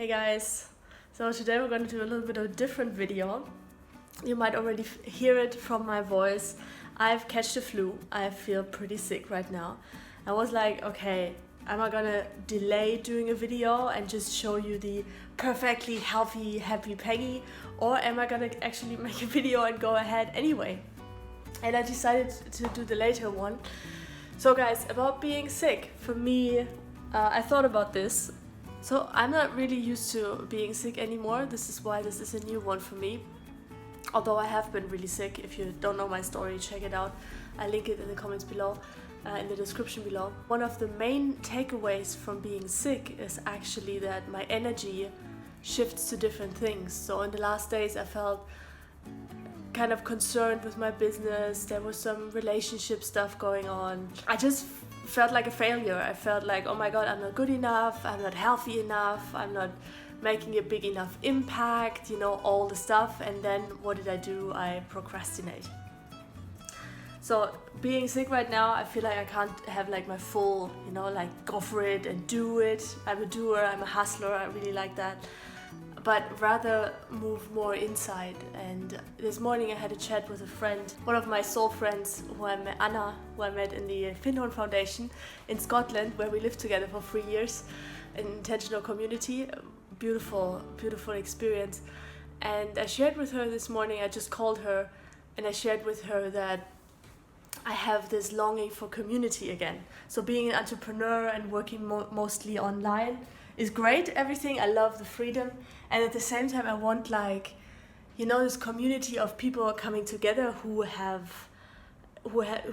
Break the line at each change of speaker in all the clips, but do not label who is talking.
Hey guys, so today we're going to do a little bit of a different video. You might already hear it from my voice. I've catched the flu. I feel pretty sick right now. I was like, okay, am I gonna delay doing a video and just show you the perfectly healthy, happy Peggy, or am I gonna actually make a video and go ahead anyway? And I decided to do the later one. So guys, about being sick, for me, I thought about this. So I'm not really used to being sick anymore. This is why this is a new one for me. Although I have been really sick. If you don't know my story, check it out. I link it in the comments below, in the description below. One of the main takeaways from being sick is actually that my energy shifts to different things. So in the last days I felt kind of concerned with my business. There was some relationship stuff going on. I just felt like a failure. I felt like, oh my god, I'm not good enough, I'm not healthy enough, I'm not making a big enough impact, all the stuff. And then what did I do? I procrastinate. So being sick right now, I feel like I can't have like my full, go for it and do it. I'm a doer, I'm a hustler, I really like that. But rather move more inside. And this morning I had a chat with a friend, one of my soul friends, Anna, who I met in the Finhorn Foundation in Scotland, where we lived together for 3 years, an intentional community. Beautiful, beautiful experience. And I shared with her this morning, I just called her and I shared with her that I have this longing for community again. So being an entrepreneur and working mostly online is great, everything. I love the freedom, and at the same time I want this community of people coming together who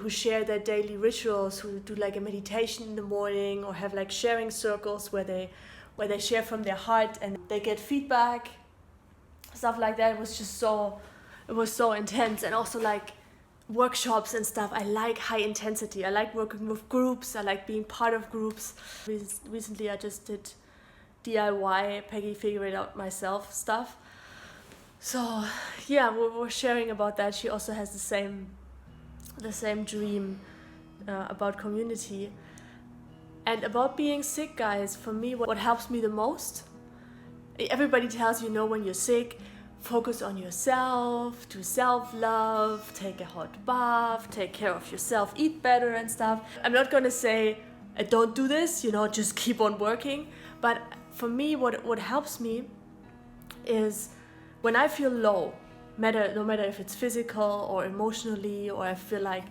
share their daily rituals, who do like a meditation in the morning, or have like sharing circles where they share from their heart and they get feedback, stuff like that. It was so intense. And also like workshops and stuff. I like high intensity. I like working with groups. I like being part of groups. Recently I just did DIY, Peggy figure it out myself stuff. So yeah, we're sharing about that. She also has the same dream about community. And about being sick, guys, for me, what helps me the most, everybody tells you, when you're sick, focus on yourself, do self-love, take a hot bath, take care of yourself, eat better and stuff. I'm not gonna say don't do this, just keep on working. But for me, what helps me is when I feel low, no matter if it's physical or emotionally, or I feel like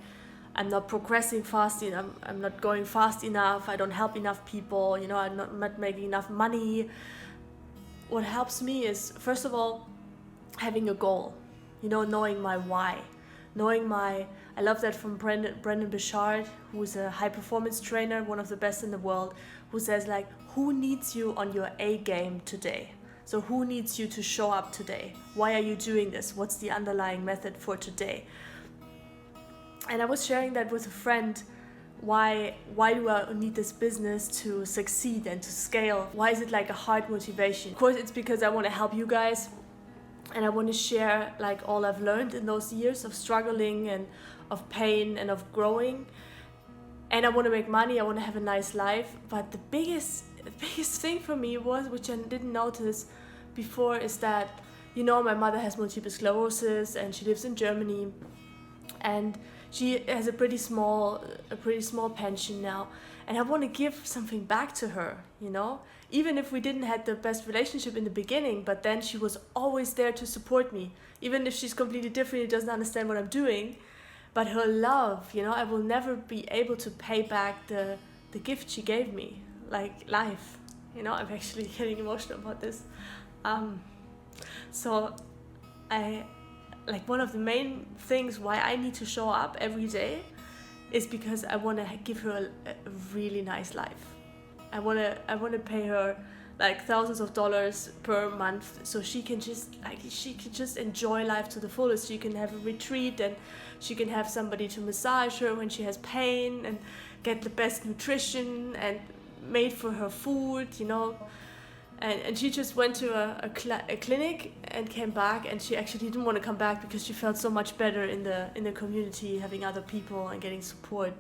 I'm not progressing fast enough, I'm not going fast enough, I don't help enough people, I'm not making enough money. What helps me is, first of all, having a goal, knowing my why, I love that from Brendon Burchard, who's a high performance trainer, one of the best in the world, who says like, who needs you on your A game today? So who needs you to show up today? Why are you doing this? What's the underlying method for today? And I was sharing that with a friend. Why do I need this business to succeed and to scale? Why is it like a hard motivation? Of course, it's because I want to help you guys. And I want to share like all I've learned in those years of struggling and of pain and of growing. And I want to make money, I want to have a nice life. But the biggest thing for me was, which I didn't notice before, is that, my mother has multiple sclerosis and she lives in Germany. And she has a pretty small pension now. And I want to give something back to her, Even if we didn't have the best relationship in the beginning, but then she was always there to support me. Even if she's completely different, doesn't understand what I'm doing. But her love, I will never be able to pay back the gift she gave me, like life. I'm actually getting emotional about this. So one of the main things why I need to show up every day is because I want to give her a really nice life. I want to pay her like thousands of dollars per month, so she can just enjoy life to the fullest. She can have a retreat, and she can have somebody to massage her when she has pain, and get the best nutrition and made for her food, And she just went to a clinic and came back, and she actually didn't want to come back because she felt so much better in the community, having other people and getting support.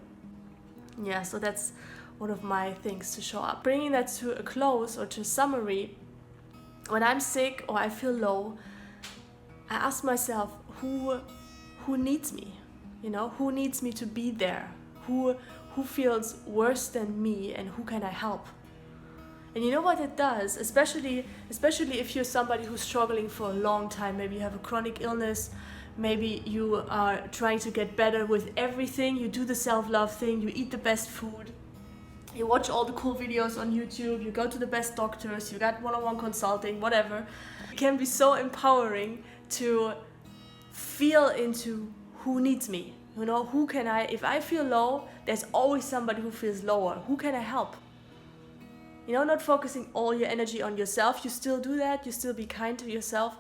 Yeah, so that's one of my things to show up. Bringing that to a close or to a summary, When I'm sick or I feel low, I ask myself, who needs me? You know, who needs me to be there? Who feels worse than me, and who can I help? And you know what it does, especially if you're somebody who's struggling for a long time. Maybe you have a chronic illness, maybe you are trying to get better with everything. You do the self-love thing, you eat the best food, you watch all the cool videos on YouTube, you go to the best doctors, you got one-on-one consulting, whatever. It can be so empowering to feel into who needs me. You know, who can I, if I feel low, there's always somebody who feels lower. Who can I help? You know, not focusing all your energy on yourself. You still do that, you still be kind to yourself,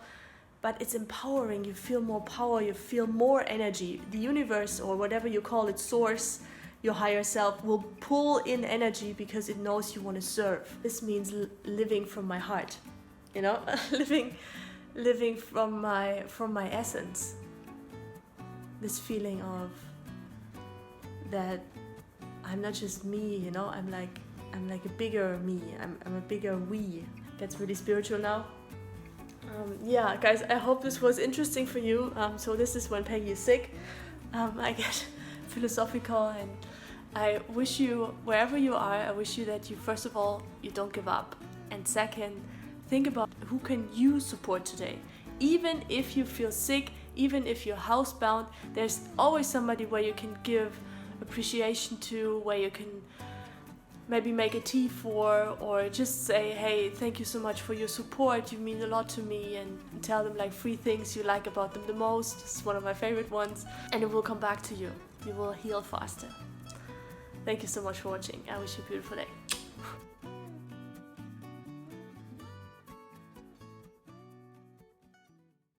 but it's empowering. You feel more power, you feel more energy. The universe, or whatever you call it, source, your higher self, will pull in energy because it knows you want to serve. This means living from my heart, you know, living from my essence. This feeling of that I'm not just me, you know, I'm like a bigger me, I'm a bigger we. That's really spiritual now. Yeah, guys, I hope this was interesting for you. So this is when Peggy is sick. I get philosophical, and I wish you, wherever you are, I wish you that you, first of all, you don't give up. And second, think about who can you support today. Even if you feel sick, even if you're housebound, there's always somebody where you can give appreciation to, where you can maybe make a tea for, or just say, hey, thank you so much for your support, you mean a lot to me, and tell them like 3 things you like about them the most. It's one of my favorite ones, and it will come back to you. You will heal faster. Thank you so much for watching. I wish you a beautiful day.